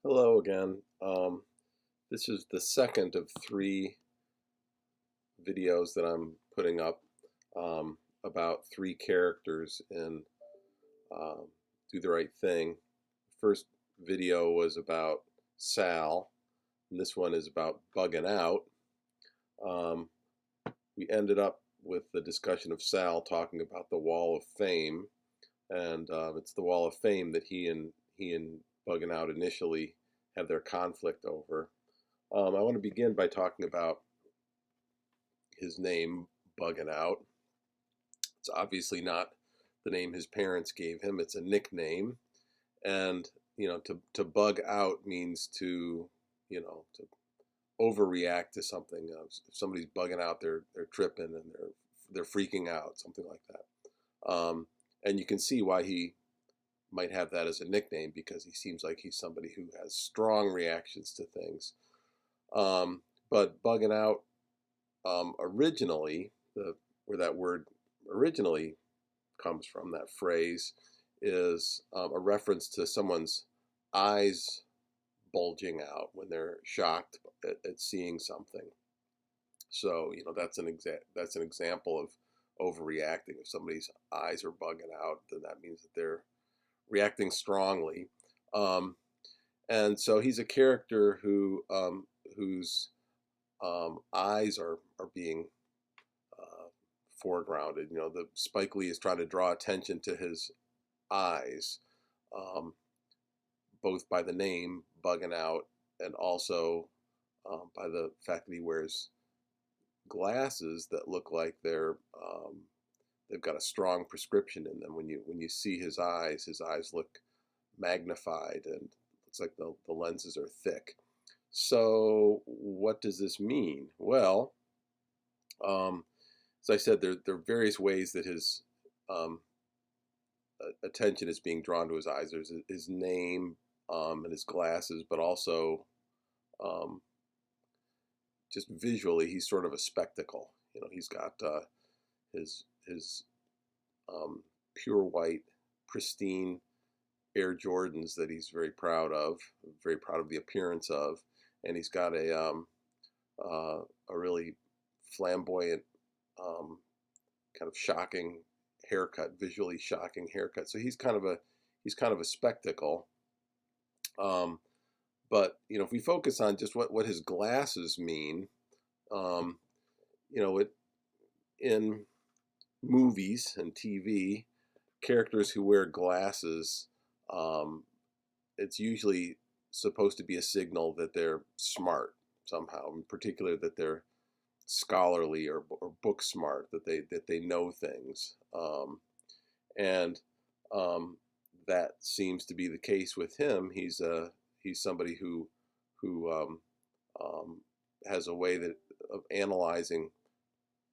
Hello again. This is the second of three videos that I'm putting up about three characters in Do the Right Thing. The first video was about Sal, and this one is about Buggin Out. Um, we ended up with the discussion of Sal talking about the Wall of Fame, and it's the Wall of Fame that he and Buggin Out initially have their conflict over. I want to begin by talking about his name, Buggin Out. It's obviously not the name his parents gave him. It's a nickname, and to bug out means to overreact to something. If somebody's bugging out, they're tripping and they're freaking out, something like that. And you can see why he might have that as a nickname, because he seems like he's somebody who has strong reactions to things. But bugging out, originally, where that word originally comes from, that phrase, is a reference to someone's eyes bulging out when they're shocked at seeing something. So that's an example of overreacting. If somebody's eyes are bugging out, then that means that they're reacting strongly. And so he's a character whose eyes are being foregrounded. The Spike Lee is trying to draw attention to his eyes, both by the name Buggin Out and also by the fact that he wears glasses that look like they've got a strong prescription in them. When you see his eyes look magnified and it's like the lenses are thick. So what does this mean? Well, as I said, there are various ways that his attention is being drawn to his eyes. There's his name and his glasses, but also just visually, he's sort of a spectacle. He's got his pure white, pristine Air Jordans that he's very proud of the appearance of, and he's got a really flamboyant, kind of shocking haircut, visually shocking haircut. So he's kind of a spectacle. But if we focus on just what his glasses mean, in movies and TV, characters who wear glasses, it's usually supposed to be a signal that they're smart somehow, in particular that they're scholarly or book smart, that they know things, and that seems to be the case with him. He's somebody who has a way of analyzing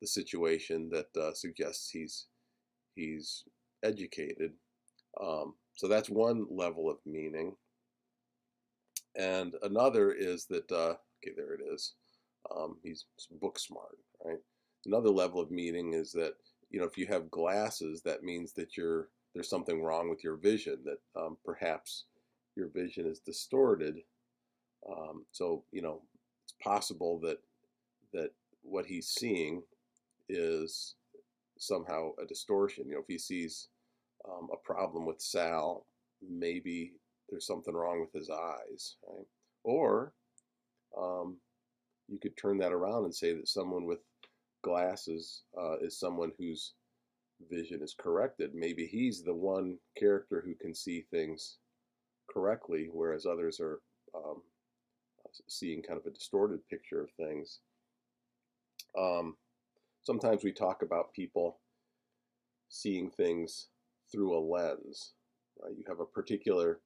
the situation that suggests he's educated. So that's one level of meaning, and another is that okay, there it is. He's book smart, right? Another level of meaning is that if you have glasses, that means that there's something wrong with your vision. That perhaps your vision is distorted. So it's possible that what he's seeing is somehow a distortion. If he sees a problem with Sal, maybe there's something wrong with his eyes, right? Or you could turn that around and say that someone with glasses is someone whose vision is corrected. Maybe he's the one character who can see things correctly, whereas others are seeing kind of a distorted picture of things. Sometimes we talk about people seeing things through a lens. Right? You have a particular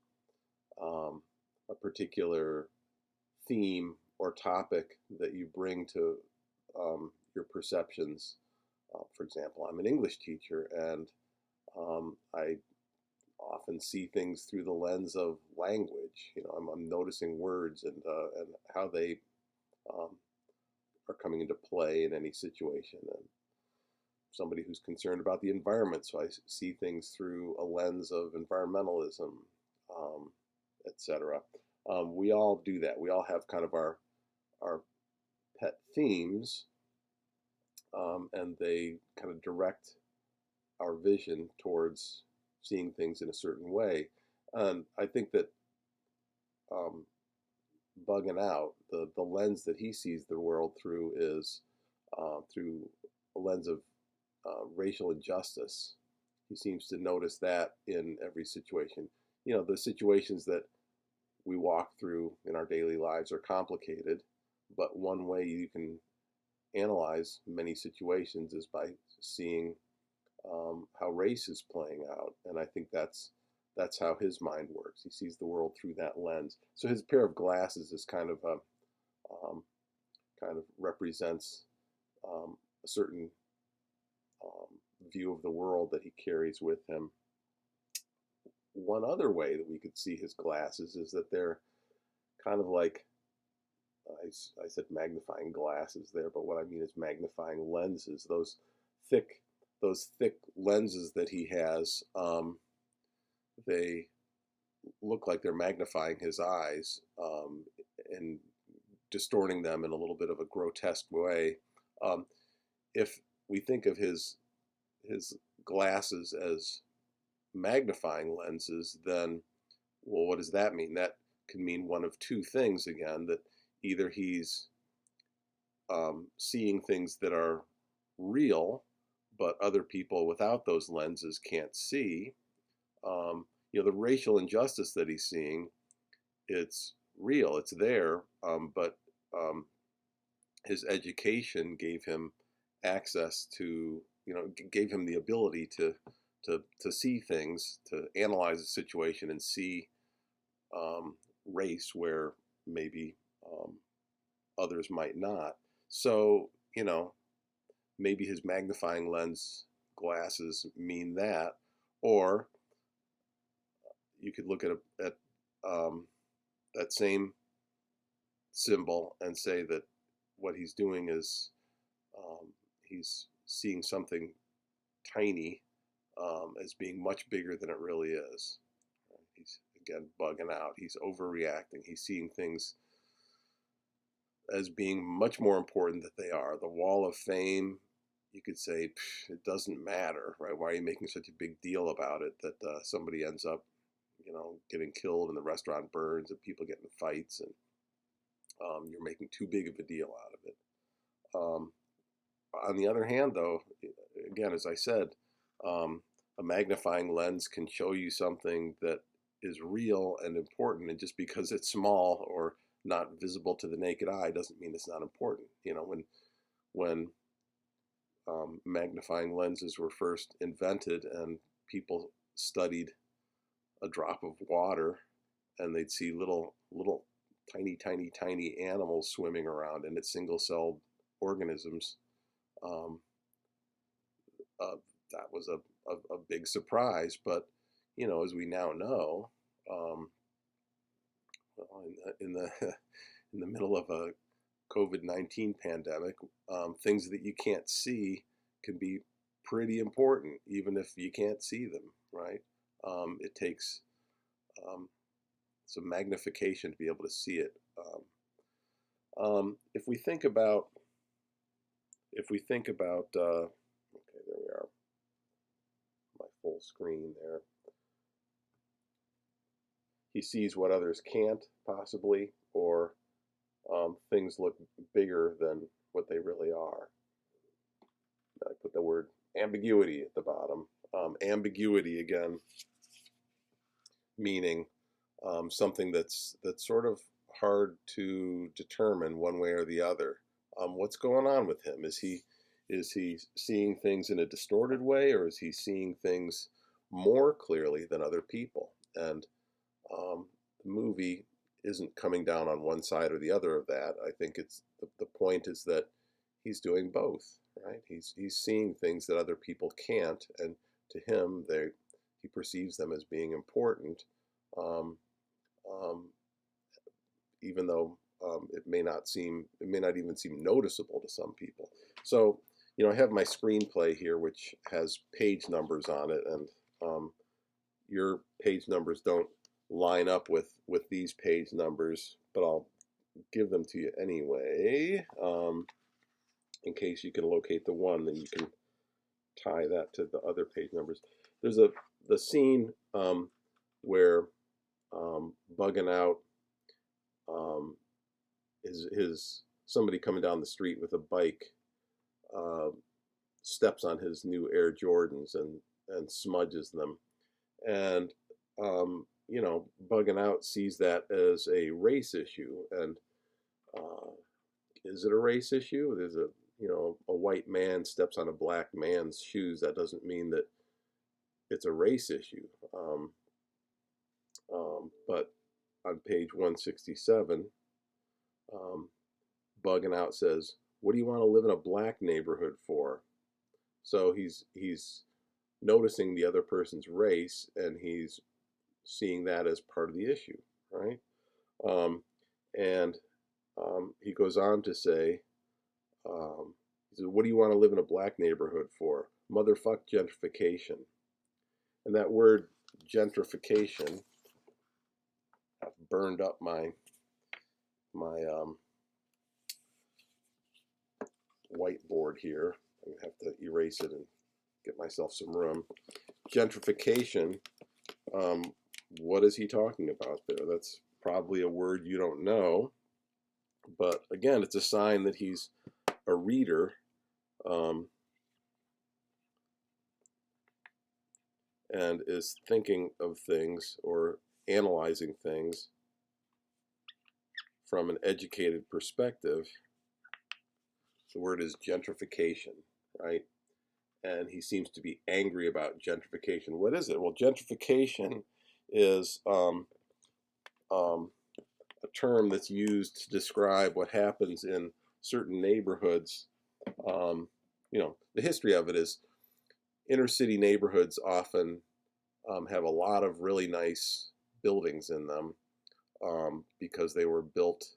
theme or topic that you bring to your perceptions. For example, I'm an English teacher, and I often see things through the lens of language. I'm noticing words and how they are coming into play in any situation. And somebody who's concerned about the environment, so I see things through a lens of environmentalism, etc. We all do that. We all have kind of our pet themes, and they kind of direct our vision towards seeing things in a certain way. And I think that um, Bugging Out, the lens that he sees the world through is through a lens of racial injustice. He seems to notice that in every situation. You know, the situations that we walk through in our daily lives are complicated, but one way you can analyze many situations is by seeing how race is playing out, and I think that's how his mind works. He sees the world through that lens. So his pair of glasses is kind of a kind of represents a certain view of the world that he carries with him. One other way that we could see his glasses is that they're kind of like I said magnifying glasses there, but what I mean is magnifying lenses. Thick, those thick lenses that he has, they look like they're magnifying his eyes and distorting them in a little bit of a grotesque way. If we think of his glasses as magnifying lenses, then, well, what does that mean? That can mean one of two things again, that either he's seeing things that are real, but other people without those lenses can't see. You know, the racial injustice that he's seeing, it's real, it's there, but his education gave him access to, you know, gave him the ability to see things, to analyze a situation and see race where maybe others might not. So, you know, maybe his magnifying lens glasses mean that, or you could look at that same symbol and say that what he's doing is he's seeing something tiny as being much bigger than it really is. He's again bugging out. He's overreacting. He's seeing things as being much more important than they are. The wall of fame, you could say, it doesn't matter, right? Why are you making such a big deal about it that somebody ends up, you know, getting killed and the restaurant burns and people get in fights, and you're making too big of a deal out of it. On the other hand, though, again, as I said, a magnifying lens can show you something that is real and important, and just because it's small or not visible to the naked eye doesn't mean it's not important. You know, when magnifying lenses were first invented and people studied a drop of water, and they'd see little tiny animals swimming around, and it's single-celled organisms. That was a big surprise, but you know, as we now know, in the in the middle of a COVID-19 pandemic, things that you can't see can be pretty important, even if you can't see them, right? It takes some magnification to be able to see it. If we think about, okay, there we are, my full screen there. He sees what others can't possibly, or things look bigger than what they really are. I put the word ambiguity at the bottom. Ambiguity, again, meaning something that's sort of hard to determine one way or the other. What's going on with him? Is he seeing things in a distorted way, or is he seeing things more clearly than other people? And the movie isn't coming down on one side or the other of that. I think it's the point is that he's doing both, right? He's seeing things that other people can't, and to him, he perceives them as being important, even though it may not even seem noticeable to some people. So, you know, I have my screenplay here, which has page numbers on it, and your page numbers don't line up with these page numbers, but I'll give them to you anyway, in case you can locate the one, then you can tie that to the other page numbers. There's the scene where Buggin Out is somebody coming down the street with a bike steps on his new Air Jordans and smudges them, and you know, Buggin Out sees that as a race issue. And is it a race issue? There's a, you know, a white man steps on a black man's shoes. That doesn't mean that it's a race issue. But on page 167, Buggin Out says, "What do you want to live in a black neighborhood for?" So he's noticing the other person's race, and he's seeing that as part of the issue, right? And he goes on to say, he says, "What do you want to live in a black neighborhood for? Motherfuck gentrification." And that word gentrification, I've burned up my whiteboard here. I'm gonna have to erase it and get myself some room. Gentrification, what is he talking about there? That's probably a word you don't know, but again, it's a sign that he's a reader, and is thinking of things or analyzing things from an educated perspective. The word is gentrification, right? And he seems to be angry about gentrification. What is it? Well, gentrification is a term that's used to describe what happens in certain neighborhoods. You know, the history of it is inner city neighborhoods often have a lot of really nice buildings in them because they were built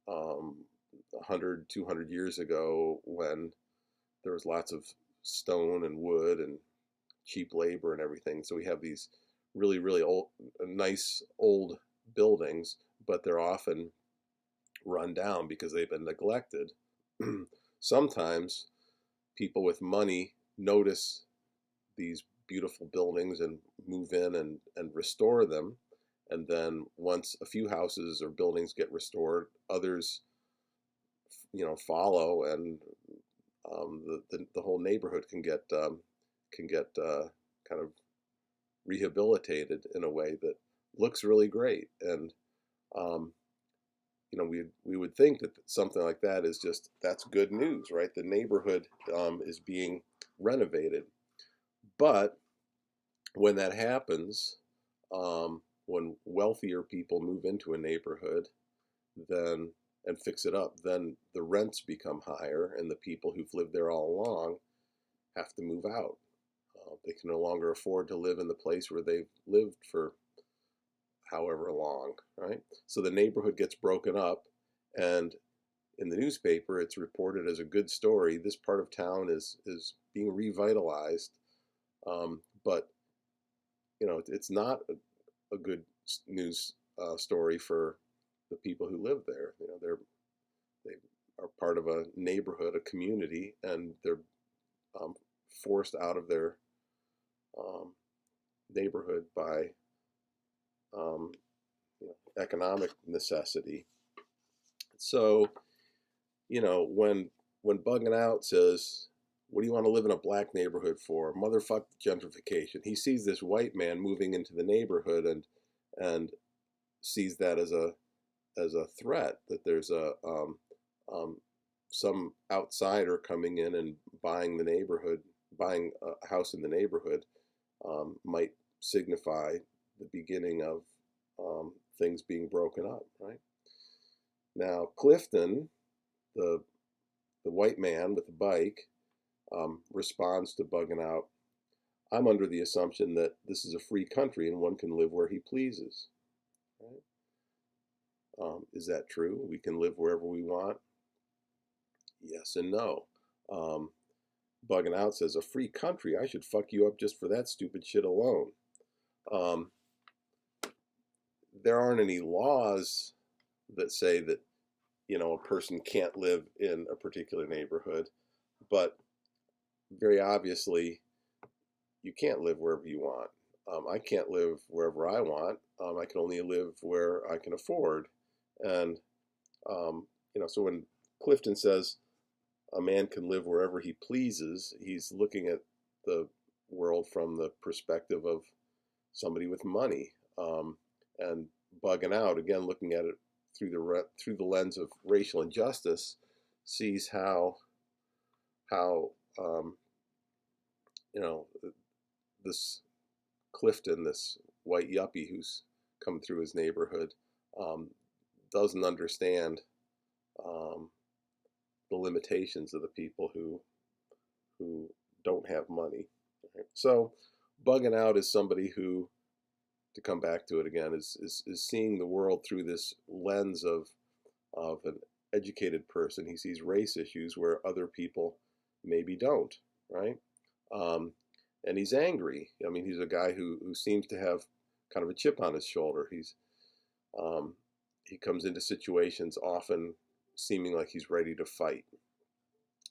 100, 200 years ago when there was lots of stone and wood and cheap labor and everything. So we have these really, really old, nice old buildings, but they're often run down because they've been neglected. Sometimes people with money notice these beautiful buildings and move in and restore them. And then once a few houses or buildings get restored, others, you know, follow, and the whole neighborhood can get kind of rehabilitated in a way that looks really great. And you know, we would think that something like that is just, that's good news, right? The neighborhood is being renovated. But when that happens, when wealthier people move into a neighborhood, then and fix it up, then the rents become higher, and the people who've lived there all along have to move out. They can no longer afford to live in the place where they've lived for however long, right? So the neighborhood gets broken up, and in the newspaper it's reported as a good story. This part of town is being revitalized, but you know, it's not a good news story for the people who live there. You know, they are part of a neighborhood, a community, and they're forced out of their neighborhood by you know, economic necessity. So, you know, when Buggin Out says, "What do you want to live in a black neighborhood for? Motherfuck gentrification." He sees this white man moving into the neighborhood and sees that as a threat, that there's some outsider coming in and buying the neighborhood, buying a house in the neighborhood, might signify the beginning of things being broken up, right? Now, Clifton, the white man with the bike, responds to Buggin Out, "I'm under the assumption that this is a free country and one can live where he pleases." Right? Is that true? We can live wherever we want? Yes and no. Buggin Out says, "A free country? I should fuck you up just for that stupid shit alone." there aren't any laws that say that, you know, a person can't live in a particular neighborhood, but very obviously you can't live wherever you want. I can't live wherever I want. I can only live where I can afford. And, you know, so when Clifton says a man can live wherever he pleases, he's looking at the world from the perspective of somebody with money. And Buggin Out, again, looking at it through the lens of racial injustice, sees how you know, this Clifton, this white yuppie who's come through his neighborhood, doesn't understand the limitations of the people who don't have money. Right? So, Bugging Out is somebody who, to come back to it again, is seeing the world through this lens of an educated person. He sees race issues where other people maybe don't, right? And he's angry. I mean, he's a guy who seems to have kind of a chip on his shoulder. He comes into situations often seeming like he's ready to fight.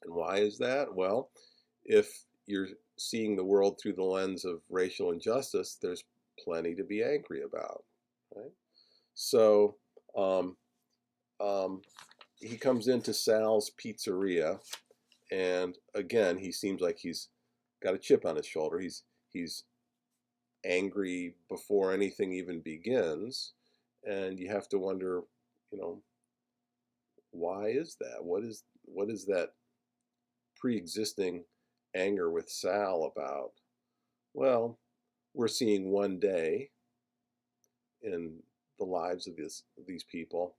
And why is that? Well, if you're seeing the world through the lens of racial injustice, there's plenty to be angry about, right? So he comes into Sal's pizzeria, and again, he seems like he's got a chip on his shoulder. He's angry before anything even begins, and you have to wonder, you know, why is that? What is that pre-existing anger with Sal about? Well, we're seeing one day in the lives of these people.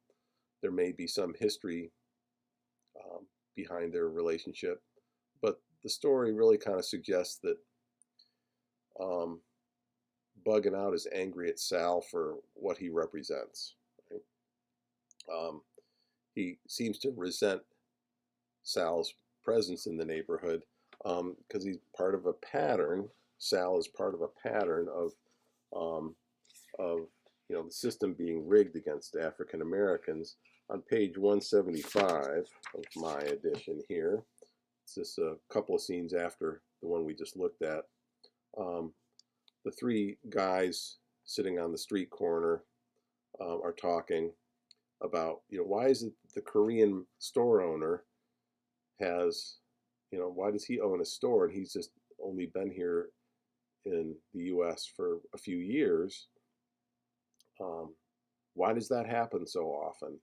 There may be some history behind their relationship, but the story really kind of suggests that Bugging Out is angry at Sal for what he represents. Right? He seems to resent Sal's presence in the neighborhood because he's part of a pattern. Sal is part of a pattern of you know, the system being rigged against African Americans. On page 175 of my edition here, it's just a couple of scenes after the one we just looked at. The three guys sitting on the street corner are talking about, you know, why is it the Korean store owner has, you know, why does he own a store and he's just only been here in the U.S. for a few years? Why does that happen so often?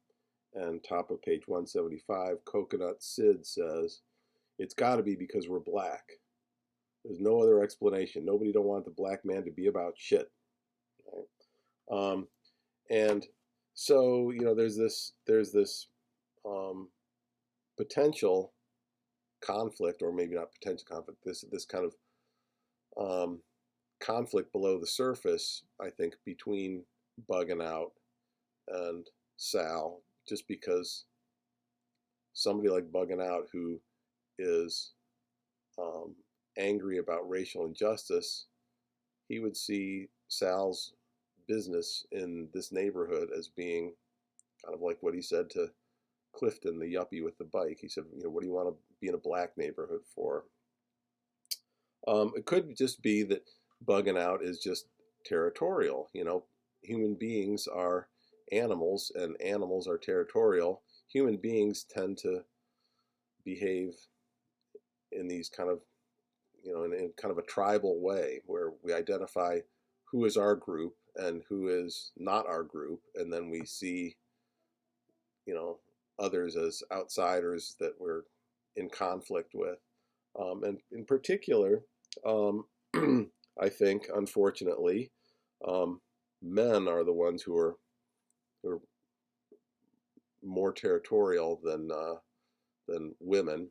And top of page 175, Coconut Sid says, it's got to be because we're black. There's no other explanation. Nobody don't want the black man to be about shit. Right? And so, you know, there's this potential conflict, or maybe not potential conflict, this kind of conflict below the surface, I think, between Bugging Out and Sal, just because somebody like Bugging Out who is angry about racial injustice, he would see Sal's business in this neighborhood as being kind of like what he said to Clifton, the yuppie with the bike. He said, you know, what do you want to be in a black neighborhood for? It could just be that Bugging Out is just territorial. You know, human beings are animals and animals are territorial. Human beings tend to behave in these kind of, you know, in kind of a tribal way where we identify who is our group and who is not our group, and then we see, you know, others as outsiders that we're in conflict with. And in particular, I think, unfortunately, men are the ones who are more territorial than women.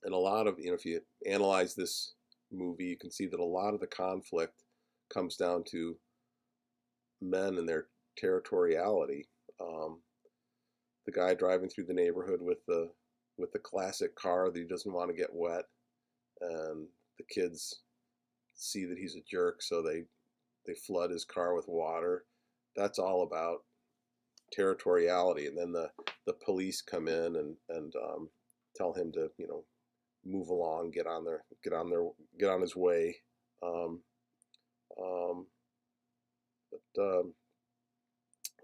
And a lot of, you know, if you analyze this movie, you can see that a lot of the conflict comes down to men and their territoriality. The guy driving through the neighborhood with the classic car that he doesn't want to get wet, and the kids see that he's a jerk, so they flood his car with water. that's all about territoriality. And then the police come in and tell him to, you know, move along, get on his way. Um, um, but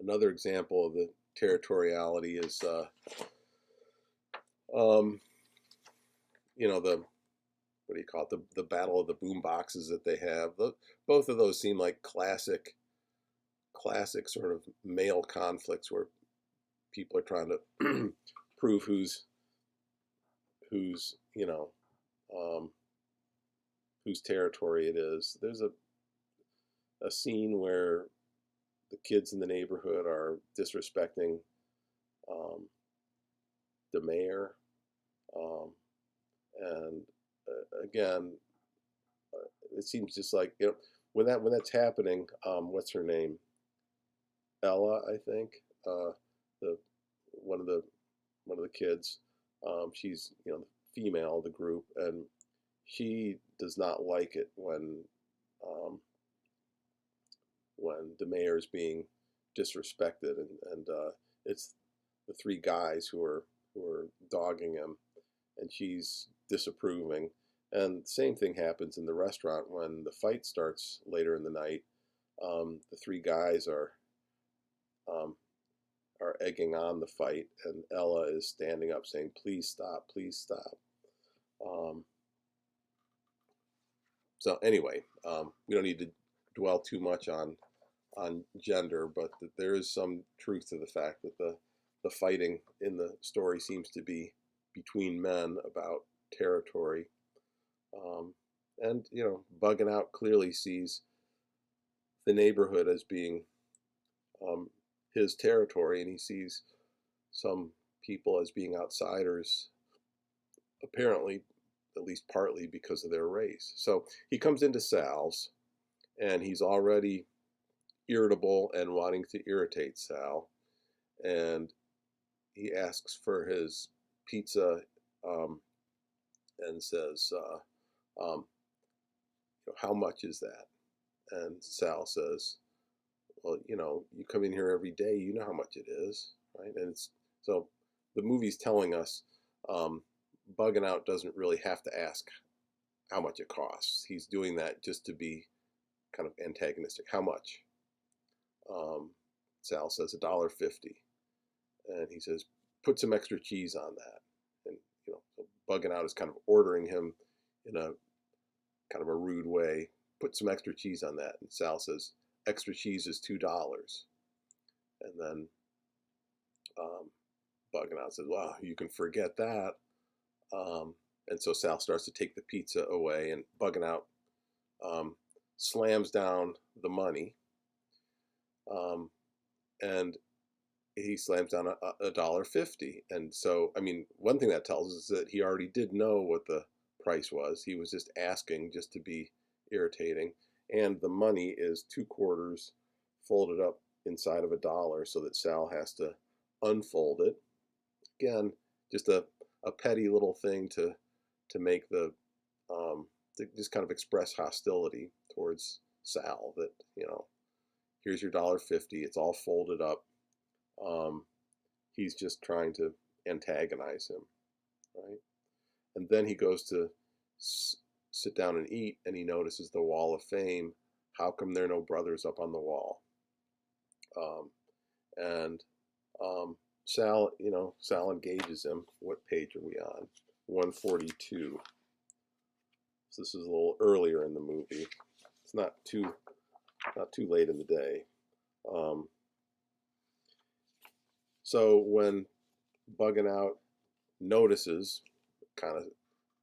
another example of the territoriality is, you know, the what do you call it? The battle of the boom boxes that they have. Both of those seem like classic sort of male conflicts where people are trying to prove who's you know, um, whose territory it is. There's a scene where the kids in the neighborhood are disrespecting the mayor, um, and again, it seems just like, you know, when that's happening. What's her name? Ella, I think. The one of the kids. She's, you know, the female of the group, and she does not like it um, when the mayor is being disrespected, and it's the three guys who are dogging him, and she's disapproving. And the same thing happens in the restaurant when the fight starts later in the night. The three guys um, are egging on the fight, and Ella is standing up saying, "Please stop, please stop." Um, so anyway, we don't need to dwell too much on gender, but there is some truth to the fact that the fighting in the story seems to be between men about territory. And, you know, Buggin' Out clearly sees the neighborhood as being his territory, and he sees some people as being outsiders, apparently, at least partly because of their race. So he comes into Sal's, and he's already irritable and wanting to irritate Sal, and he asks for his pizza, um, and says, you know, "How much is that?" And Sal says, "Well, you know, you come in here every day, you know how much it is, right?" And it's so the movie's telling us, Buggin' Out doesn't really have to ask how much it costs. He's doing that just to be kind of antagonistic. How much? Sal says $1.50, and he says, "Put some extra cheese on that." And, you know, so Buggin' Out is kind of ordering him in a kind of a rude way, "Put some extra cheese on that." And Sal says, "Extra cheese is $2. And then Buggin' Out says, "Wow, you can forget that." And so Sal starts to take the pizza away, and Buggin' Out slams down the money, and he slams down $1.50. And so, I mean, one thing that tells us is that he already did know what the price was. He was just asking just to be irritating. And the money is 2/4 folded up inside of $1 so that Sal has to unfold it. Again, just a petty little thing to make to just kind of express hostility towards Sal, that, you know, here's your $1.50, it's all folded up. He's just trying to antagonize him, right? And then he goes to sit down and eat, and he notices the Wall of Fame. How come there are no brothers up on the wall? And Sal, you know, Sal engages him. What page are we on? 142. So this is a little earlier in the movie. It's not too late in the day. So when Buggin' Out notices, kind of,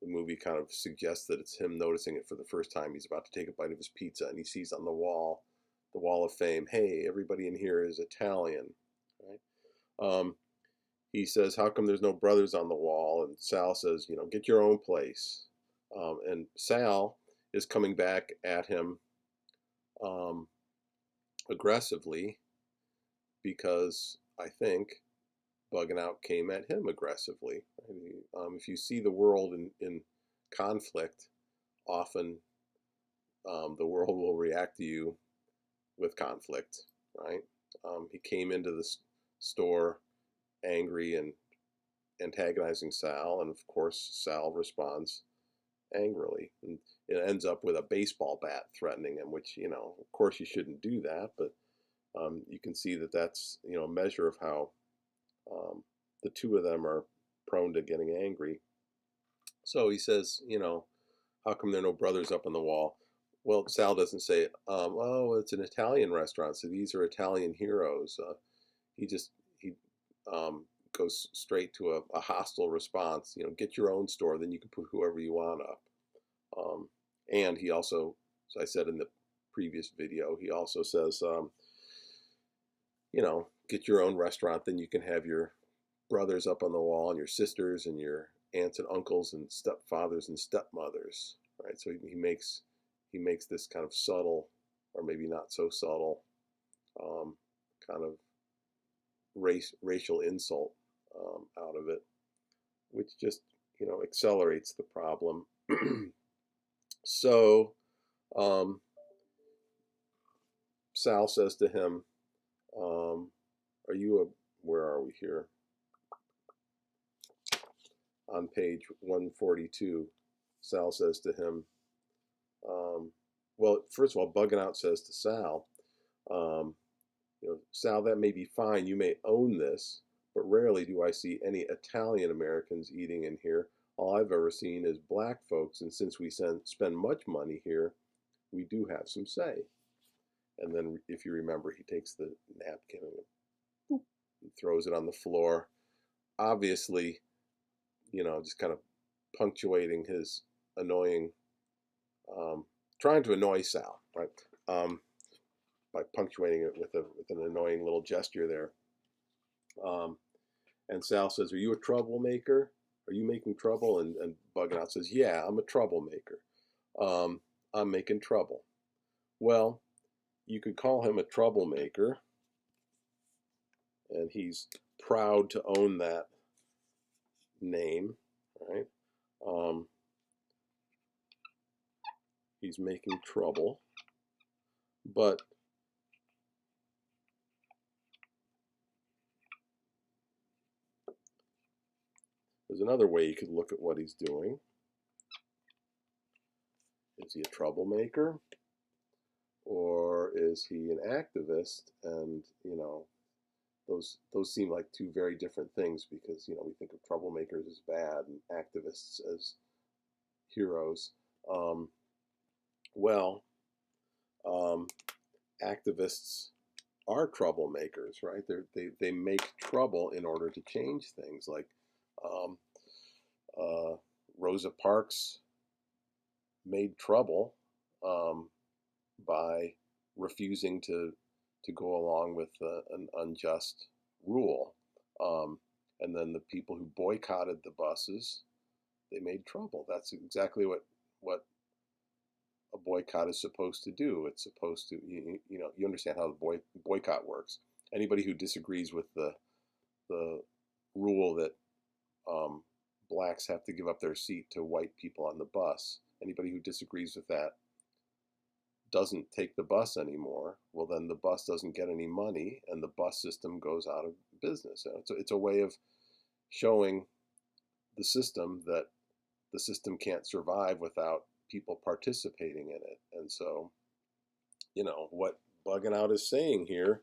the movie kind of suggests that it's him noticing it for the first time. He's about to take a bite of his pizza, and he sees on the Wall of Fame, "Hey, everybody in here is Italian," right? He says, "How come there's no brothers on the wall?" And Sal says, "You know, get your own place." And Sal is coming back at him aggressively, because I think Buggin' Out came at him aggressively. If you see the world in conflict, often the world will react to you with conflict, right? he came into the store angry and antagonizing Sal, and of course Sal responds angrily, and it ends up with a baseball bat threatening him, which, of course you shouldn't do that, but you can see that that's, a measure of how the two of them are prone to getting angry. So he says, how come there are no brothers up on the wall? Well, Sal doesn't say, oh, it's an Italian restaurant, so these are Italian heroes. He goes straight to a hostile response. Get your own store, then you can put whoever you want up. And he also, as I said in the previous video, he also says, get your own restaurant, then you can have your brothers up on the wall and your sisters and your aunts and uncles and stepfathers and stepmothers, right? So he makes this kind of subtle, or maybe not so subtle, kind of racial insult out of it, which just accelerates the problem. So Sal says to him, where are we here? On page 142, Sal says to him, well, first of all, Buggin Out says to Sal, Sal, that may be fine, you may own this, but rarely do I see any Italian Americans eating in here. All I've ever seen is black folks, and since we spend much money here, we do have some say. And then, if you remember, he takes the napkin and throws it on the floor, obviously, just kind of punctuating his annoying, trying to annoy Sal, right? By punctuating it with an annoying little gesture there. And Sal says, "Are you a troublemaker? Are you making trouble?" And Buggin Out says, "Yeah, I'm a troublemaker. I'm making trouble." Well, you could call him a troublemaker, and he's proud to own that name, right? He's making trouble, but there's another way you could look at what he's doing. Is he a troublemaker, or is he an activist? And those seem like two very different things, because we think of troublemakers as bad and activists as heroes. Activists are troublemakers, right? They make trouble in order to change things. Like Rosa Parks made trouble by refusing to go along with an unjust rule. And then the people who boycotted the buses, they made trouble. That's exactly what a boycott is supposed to do. It's supposed to, you understand how the boycott works. Anybody who disagrees with the rule that blacks have to give up their seat to white people on the bus, anybody who disagrees with that doesn't take the bus anymore. Well, then the bus doesn't get any money, and the bus system goes out of business. It's a way of showing the system that the system can't survive without people participating in it. And so, what Buggin Out is saying here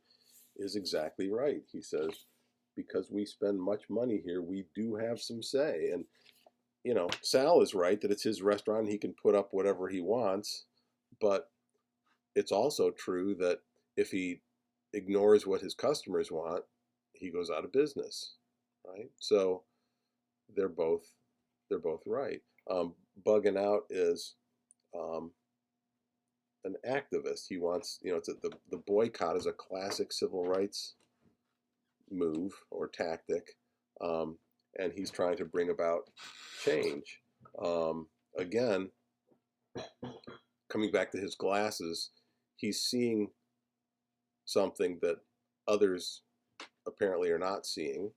is exactly right. He says, because we spend much money here, we do have some say. And, Sal is right that it's his restaurant, he can put up whatever he wants, but it's also true that if he ignores what his customers want, he goes out of business, right? So they're both right. Buggin Out is an activist. He wants, the boycott is a classic civil rights move or tactic, and he's trying to bring about change. Again, coming back to his glasses, he's seeing something that others apparently are not seeing.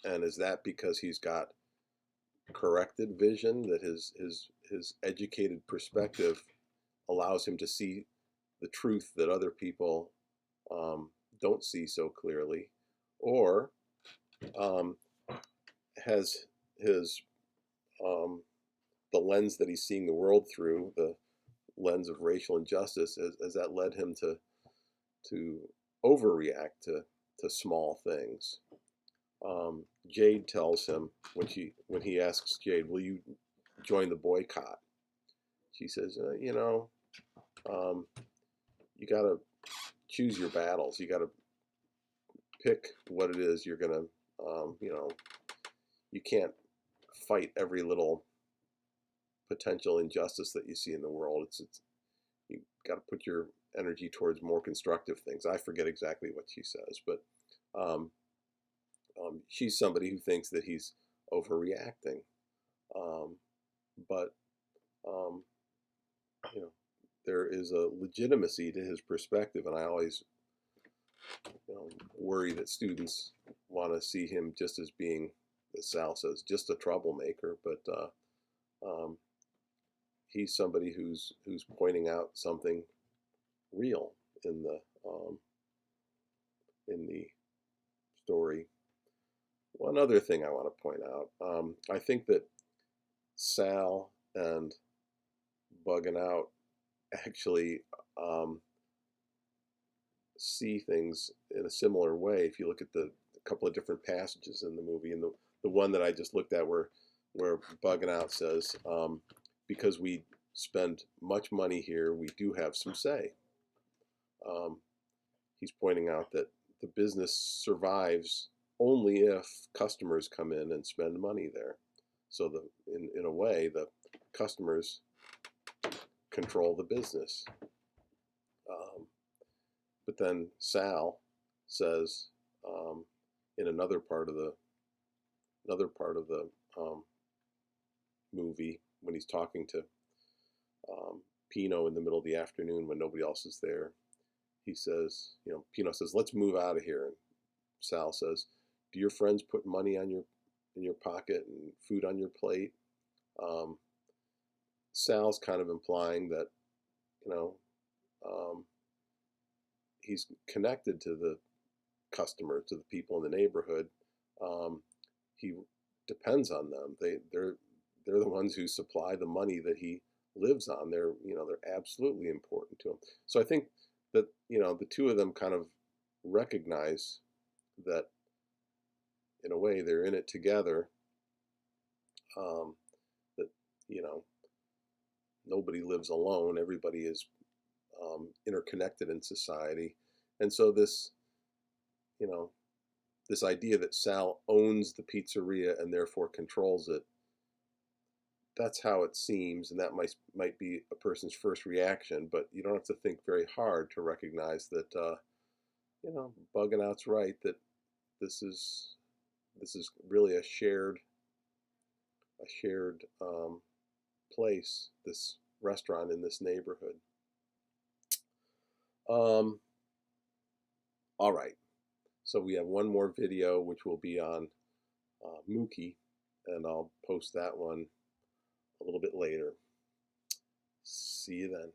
And is that because he's got corrected vision, that his educated perspective allows him to see the truth that other people don't see so clearly, or has his the lens that he's seeing the world through, the lens of racial injustice, has that led him to overreact to small things. Jade tells him when he asks Jade, "Will you join the boycott?" She says, "You know, you got to choose your battles. You got to pick what it is you're gonna, you know, you can't fight every little potential injustice that you see in the world. It's you got to put your energy towards more constructive things." I forget exactly what she says, but she's somebody who thinks that he's overreacting, but you know, there is a legitimacy to his perspective, and I always worry that students want to see him just as being, as Sal says, just a troublemaker, but he's somebody who's pointing out something real in the story. One other thing I want to point out, I think that Sal and Buggin Out actually see things in a similar way. If you look at the couple of different passages in the movie, and the one that I just looked at where Buggin Out says, because we spend much money here, we do have some say. He's pointing out that the business survives only if customers come in and spend money there. So in a way, the customers control the business. But then Sal says in another part of the movie, when he's talking to Pino in the middle of the afternoon when nobody else is there, he says, you know, Pino says, "Let's move out of here." And Sal says, "Do your friends put money in your pocket and food on your plate?" Sal's kind of implying that, you know, he's connected to the customer, to the people in the neighborhood. He depends on them. They're the ones who supply the money that he lives on. They're absolutely important to him. So I think that, you know, the two of them kind of recognize that in a way they're in it together. That, you know, nobody lives alone. Everybody is interconnected in society. And so this, you know, this idea that Sal owns the pizzeria and therefore controls it, that's how it seems, and that might be a person's first reaction, but you don't have to think very hard to recognize that, you know, Buggin Out's right, that this is really a shared place, this restaurant in this neighborhood. All right, so we have one more video which will be on Mookie, and I'll post that one a little bit later. See you then.